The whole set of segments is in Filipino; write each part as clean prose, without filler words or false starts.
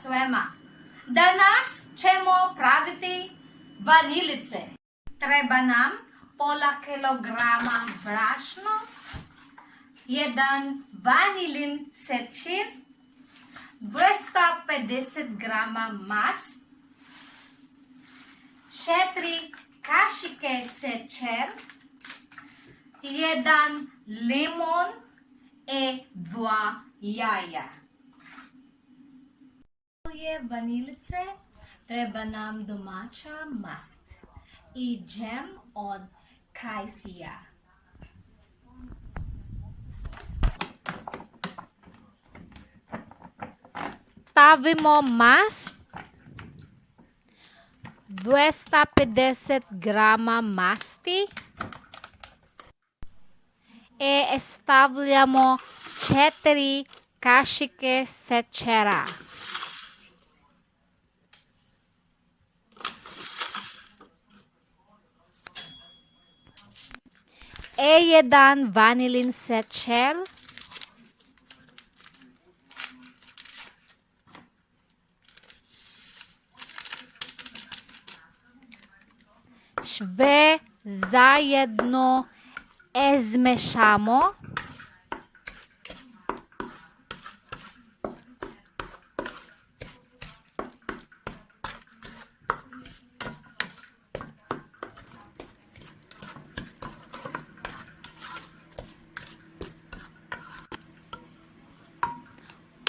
свема. Danas ćemo praviti vanilice. Treba nam pola kilograma brašno, 1 vanilin sečir, 250 grama mast, 4 kašike sečer, 1 limon i 2 jaja. Je vanilice, treba nam domača mast i džem od kajsija. Stavimo mast, 250 grama masti e stavljamo 4 kašike sečera. E 1 vanilin sečer, sve zajedno izmešamo.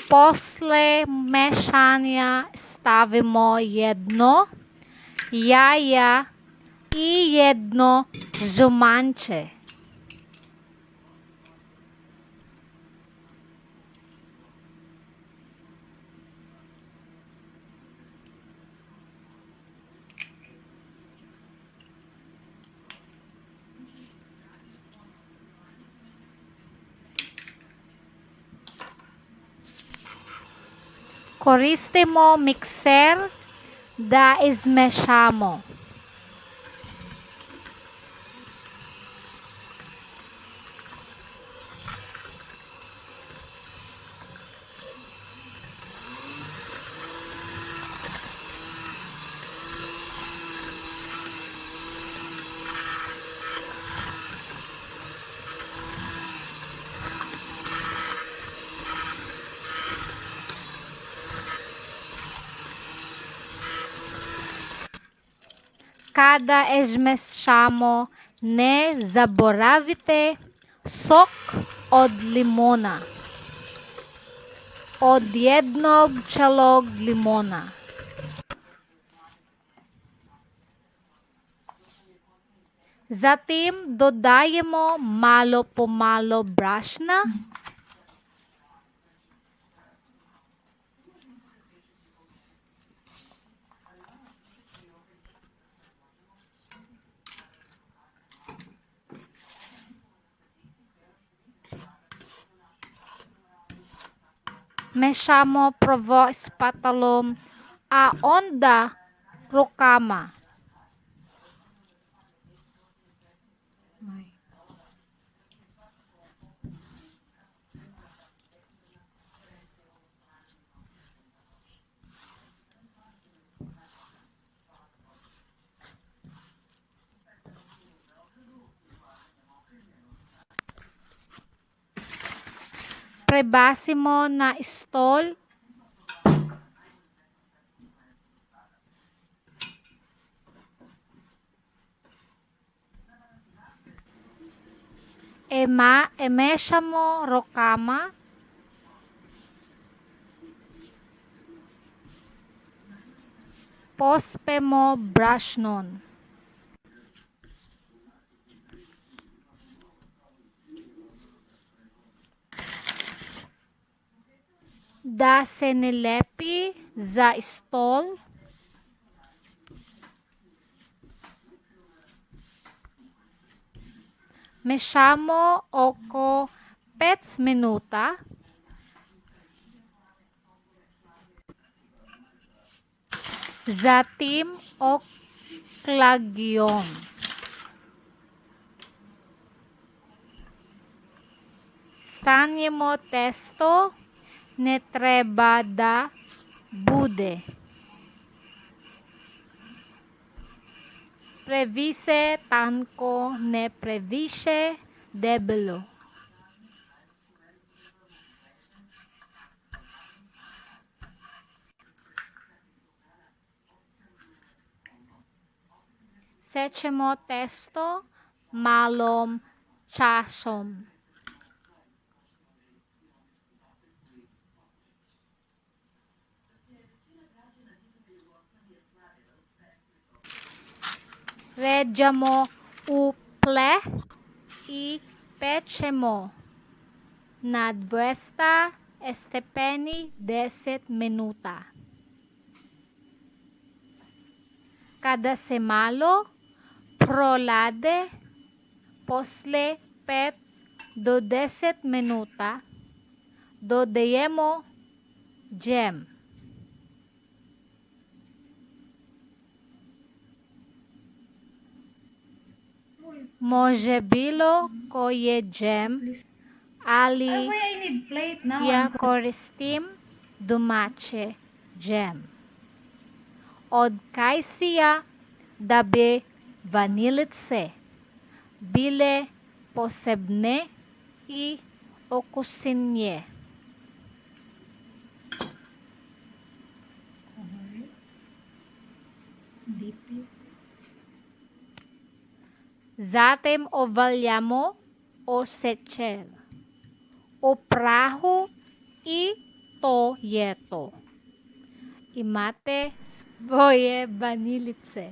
Posle mešanja stavimo 1 jaja i 1 žumanče. Koristimo mikser da izmešamo. Kada izmešamo, ne zaboravite sok od limona. Od 1 celog limona. Zatim dodajemo malo po malo brašna. Mešamo prvo s patalom, a onda rukama. Prebasimo na stol. Mešamo rukama. Pospemo brašnom. Da se ne lepi za stol. Mešamo oko 5 minuta. Zatim oklagijom. Stanjemo testo, ne treba da bude. Previse tanko ne previše debelo. Sečemo testo malom časom. Reggiamo u pleh i pečemo na 200 stepeni 10 minuta. Kada se malo prolade posle 5 do 10 minuta, dodajemo džem. Može bilo koje džem ali Why I need plate now? ja koristim domače džem. Od kajsija da bi vanilice bile posebne i okusinje. Zatem ovaljamo osečer o prahu i to je to. Imate svoje vanilice.